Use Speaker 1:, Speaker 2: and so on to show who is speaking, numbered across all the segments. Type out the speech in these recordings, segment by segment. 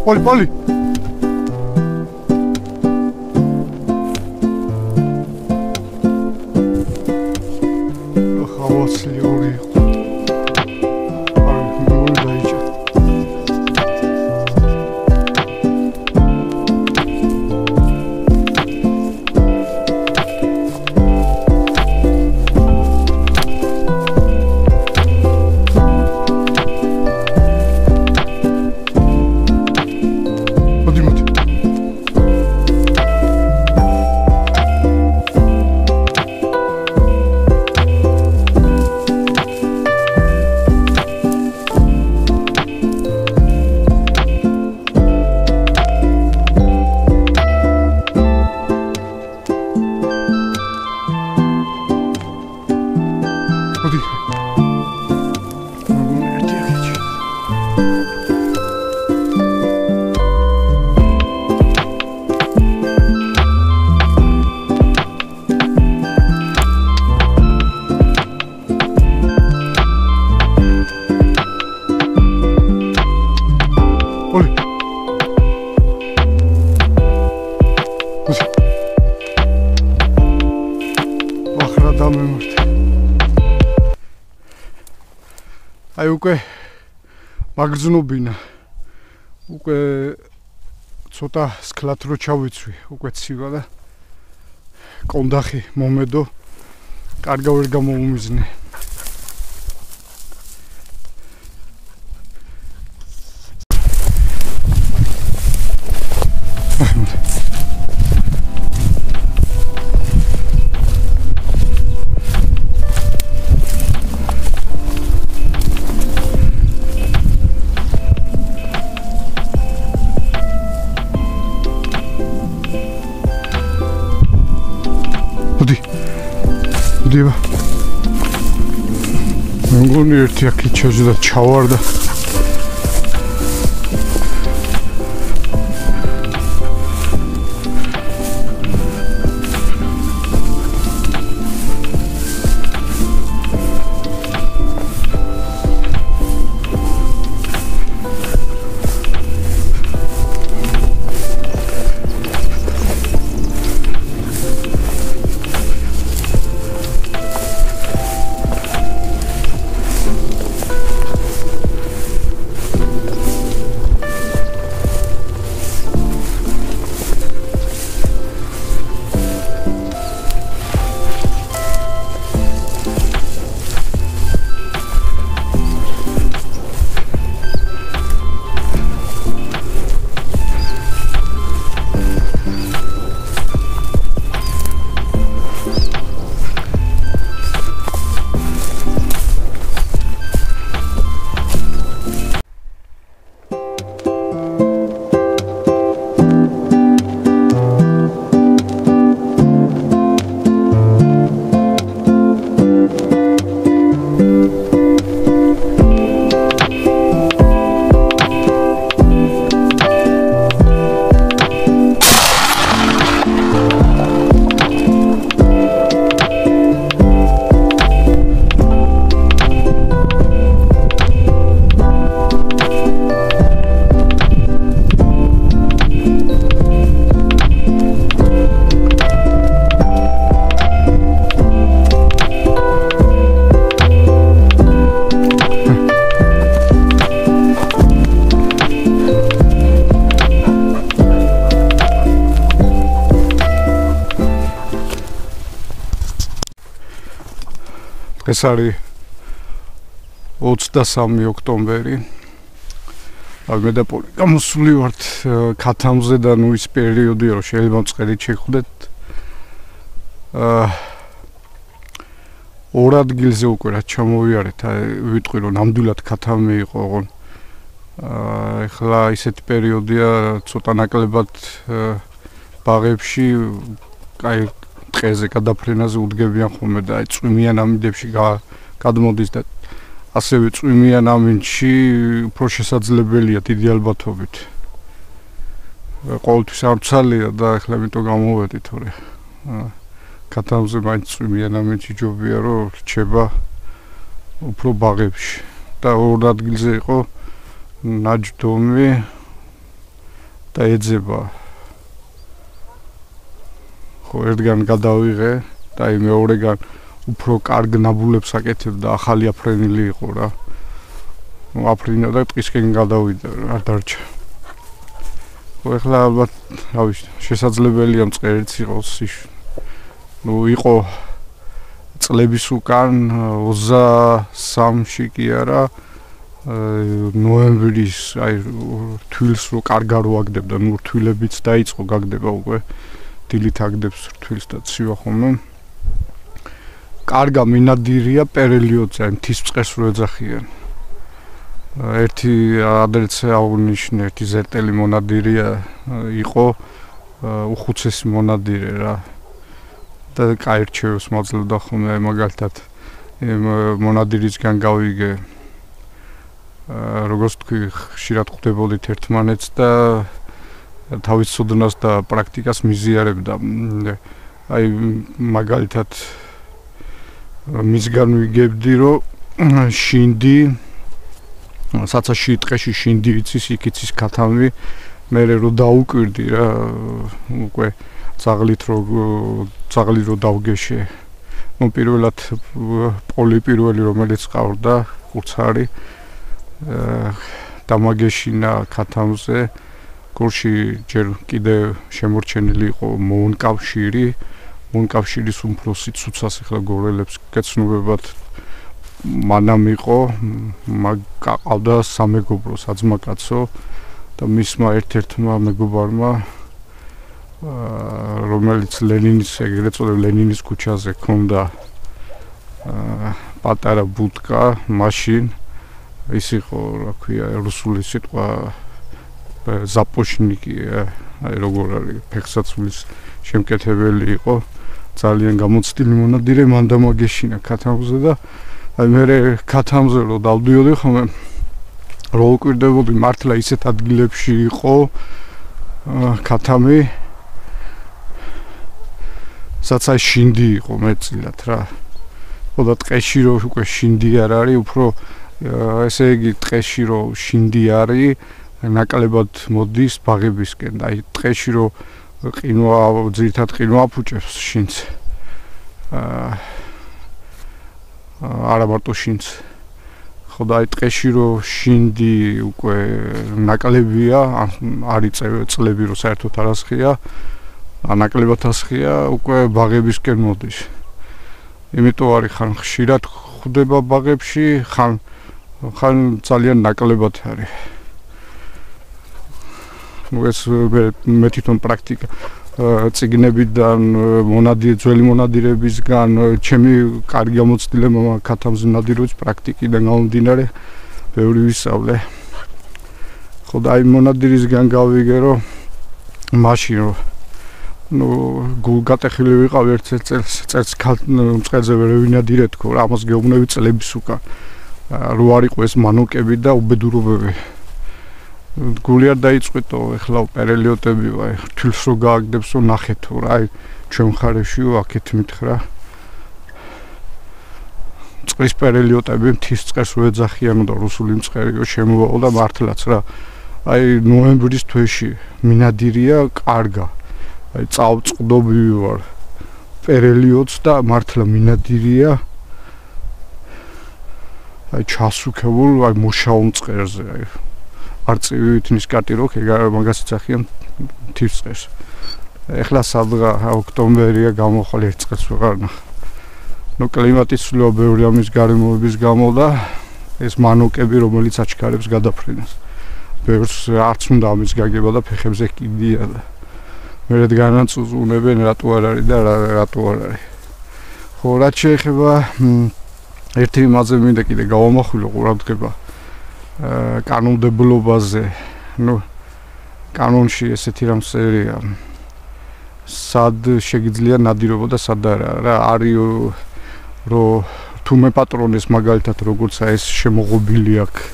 Speaker 1: Poli. Ai უკვე მაგრძნობინა. უკვე ცოტა სკლათ რო ჩავიცვი, უკვე ცივა და კონდახი მომედო. კარგა ვერ გამოუმიზნე. Diva. I'm going to take a charge of the shower. ეს არის 23 ოქტომბერი. მე და პოლი გამოსული ვართ ქათამზე და ნუ ის პერიოდია რომ შეიძლება მწყერით შეხვდეთ. ორ ადგილზე უკვე რაც ჩამოვიარეთ, ვიტყვი რომ ნამდვილად ქათამი იყო, ოღონ ეხლა ისეთი პერიოდია ცოტა ნაკლებად ბაღებში აი ტყეზე გადაფრენაზე უდგებიან ხოლმე და აი წვიმიან ამინდებში გადმოდის და ასევე წვიმიან ამინდში უფრო შესაძლებელია დიდი ალბათობით. ყოველთვის არცალია და ეხლა მითო გამოვედი თორე ქათამზე მაინც წვიმიან ამინდში ჯობია რომ რჩება უფრო ბაღებში და ორ ადგილზე იყო ნაჯდომი და ეძება. ხო, ერთგან გადავიღე და აი მეორეგან უფრო კარგ ნაბულებს აკეთებდა, ახალი აფრენილი იყო რა. აფრინა და ტყისკენ გადავიდა, არ დარჩა. ხო, ეხლა ალბათ, რა ვიცი, შესაძლებელია მწყერიც იყოს ის. იყო წლების უკან 23-ში კი არა, ნოემბრის აი თვილს რო კარგა რო აგდებდა, თვილებიც დაიწყო გაგდება უკვე. დილით აგდებს თვილს და ცივა ხოლმე. კარგა მინადირია პერელიოდზე, მთის მწყერს რო ეძახიან. ერთი ადრეც აღნიშნე, ერთი ზერტელი მონადირია იყო, უხუცესი მონადირე რა. და კაი რჩევებს მოძლევდა ხოლმე, მაგალითად მონადირისგან გავიგე, როგორც თქვი, ხშირად ხვდებოდით ერთმანეთს და თავის ცოდნას და პრაქტიკას მიზიარებდა. აი მაგალითად მისგან ვიგებდი, რომ შინდი საცაში ტყეში შინდი იცის, იქ იცის ქათამი, მე რო დაუკვირდი რა, უკვე ძაღლი რო დავგეშე. პირველად პოლი პირველი რომელიც ყავდა, ხურცარი დამაგეშინა ქათამზე. გორში ჯერ კიდე შემორჩენილი იყო მონკავშირის უმფროსი ცუცას, ახლა გორელებს გეცნობებად მანამ იყო, ყავდა სამეგობრო საძმაკაცო და მისმა ერთ-ერთმა მეგობარმა, რომელიც ლენინის, ეგრეთ წოდებული ლენინის ქუჩაზე ქონდა პატარა ბუდკა, მაშინ ის იყო, რა ქვია, რუსული სიტყვა ზაპოშნიკი, აი როგორ არის, ფეხსაცმლის შემკეთებელი იყო, ძალიან გამოცდილი მონადირე, მან დამაგეშინა ქათამზე და აი მე ქათამზე რო დავდიოდი ხოლმე, რო უკვირდებოდი მართლა ისეთ ადგილებში იყო ქათამი, სადაც აი შინდი იყო მეტწილად რა. ხო და ტყეში რო უკვე შინდი არ არის, უფრო ესე იგი ტყეში რო შინდი არის, ნაკლებად მოდის ბაღებისკენ. აი ტყეში რო ყინვა, ძირითად ყინვა აფუჭებს შინს. არა მარტო შინს. ხო და აი ტყეში რო შინდი უკვე ნაკლებია, არის წლები რო საერთოდ არასხია, ნაკლებად ასხია, უკვე ბაღებისკენ მოდის. იმიტომ არის ხან ხშირად ხვდება ბაღებში, ხან ძალიან ნაკლებად არის. ეს მე თვითონ პრაქტიკა წიგნებიდან, ძველი მონადირებისგან, ჩემი კარგი გამოცდილება ქათამზე ნადირობის პრაქტიკიდან გამომდინარე, ბევრი ვისწავლე. ხო და აი მონადირისგან გავიგე, რომ მაშინ გულგატეხილი ვიყავ ერთ წელს მწყერზე ვერ ვინადირე თქო, ამას გეუბნები წლების უკან. რო არ იყო ეს მანუკები და უბედურობები. გული არ დაიწყვიტო, ეხლა პერელიოდები ვარ, თვილს რო გააგდებს, რომ ნახეთო რა, აი ჩვენ მხარეშიო აქეთ მითხრა. წყლის პერელიოდები მთის წყერს რო ეძახიან და რუსული მწყერიო შემოვაო და მართლაც რა. აი ნოემბრის თვეში მინადირია კარგა. აი წავწყდობი ვარ პერელიოდს და მართლა მინადირია. აი ჩასუქებულ, აი მოშაო მწყერზე, აი არწივი ვითნისკარტი რო მაგას ეძახიან მთის წყერს. ეხლა სადღა ოქტომბერია გამოხვალ ერთ წელს ვეღარ ნახა. კლიმატის ცვლილება ბევრი ამის გარემოების გამო და ეს მანუკები, რომელიც აჩქარებს გადაფრენას. ბევრს არც უნდა ამის გაგება და ფეხებზე კიდია და მერე განაწუწუნებენ რატო არ არის და რატო არ არის. ხო, რაც შეეხება ერთი იმაზე მინდა კიდე გავამახვილო ყურადღება კანონმდებლობაზე. კანონში ესეთი რამ წერია, სად შეგიძლია ნადირობა და სად არა რა. არის რომ თუ მე პატრონეს მაგალითად როგორც ეს შემოღობილი აქვს,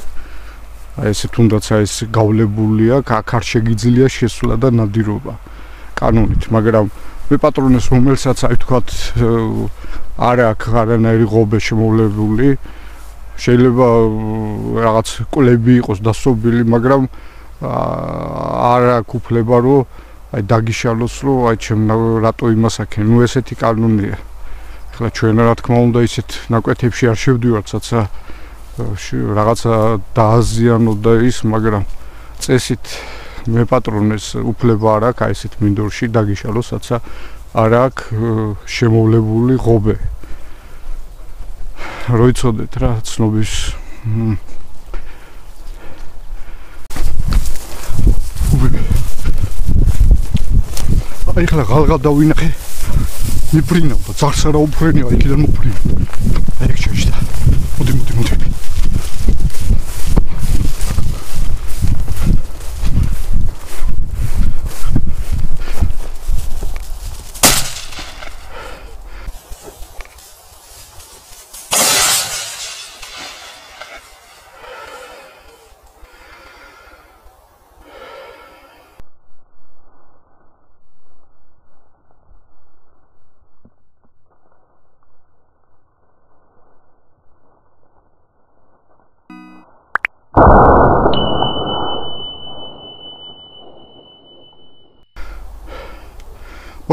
Speaker 1: აი ესე თუნდაც აი ეს გავლებული აქვს, აქ არ შეგიძლია შესვლა და ნადირობა კანონით, მაგრამ მე პატრონეს რომელსაც აი თქვათ არ აქვს არანაირი ღობე შემოვლებული, შეიძლება რაღაც კლები იყოს დასობილი, მაგრამ არ აქვს უფლება რომ აი დაგიშალოს რომ აი ჩემ რატო იმას აქენ ნუ ესეთი კანონია ახლა ჩვენ რა თქმა უნდა ისეთ ნაკვეთებში არ შევდივართ საცა რაღაცა დააზიანო და ის მაგრამ წესით მე პატრონეს უფლება არ აქვს აი ესეთ მინდორში დაგიშალოს საცა არ აქვს შემოვლებული ღობე რო იცოდეთ რა ცნობის აი ხლა ღალღა დავინახე მიფრინავ და ძარს არა უფრენია იქიდან მოფრინავ აი ეგ შეჭდა მოდი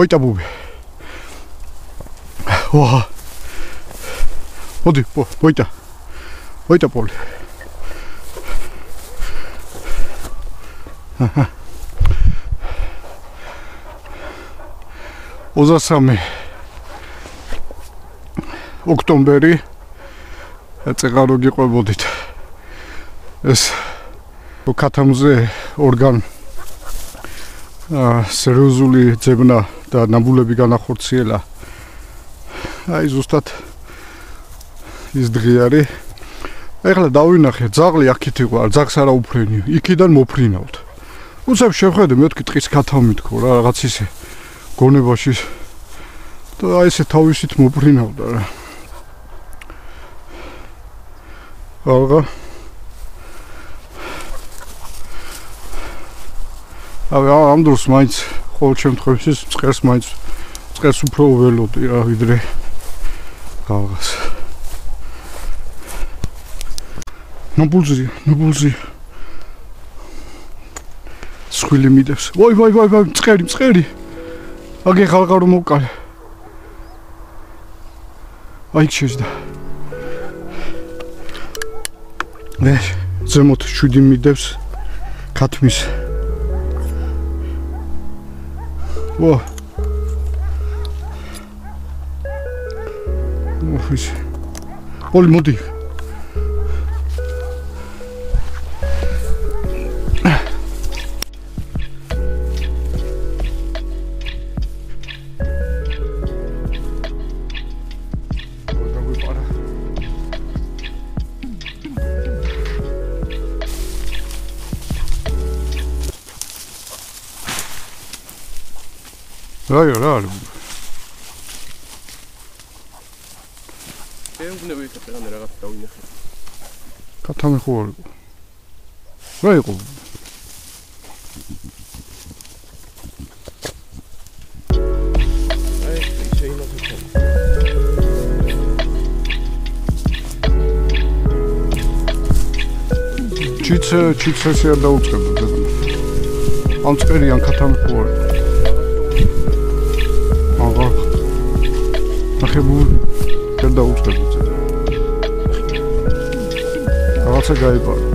Speaker 1: მოიტა ბუბი ვა მოდი მოიტა პოლი ოზასამე ოქტომბერი წეღარო გიყვებოდით ეს ქათამზე ორგან სერიოზული ძებნა და ნაბულები განახორციელა აი ზუსტად ის დღე არის ეხლა დავინახე ძაღლი აქეთ იყო ძაღლს არა უფრენია იქიდან მოფრინავთ უცებ შევხედე მეთქი ტყის ქათამი თქო რა რაღაც ისე გონებაში და აი ესე თავისით მოფრინავდა რა აღა ამ დროს მაინც ყოველ შემთხვევაში მწყერს უფრო ველოდი რა ვიდრე გავღას ნაბულზია სხვილი მიდევს ვაი მწყერი აგე ხალხა რომ მოვკალე აი შეჭდა მე ზემოთ 7 მიდევს ქათმის ვა პოლი მოდი რა ეუნგნე ვიკეთე რაღაც დავინახე ქათამი ხო არ იყო რა იყო აი შეიძლება ჩიცესი არ დაუწყებდა ამ წერი ან ქათამი ხო არ იყო ნახებულ ვერ დაუწყებდი რაღაცა გაიპარა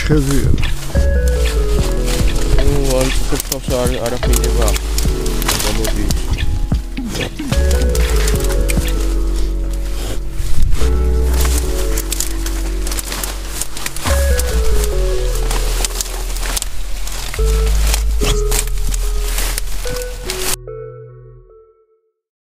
Speaker 1: ჩხებია.
Speaker 2: ნუ არ წუთებს არ აფინდება. გამოდის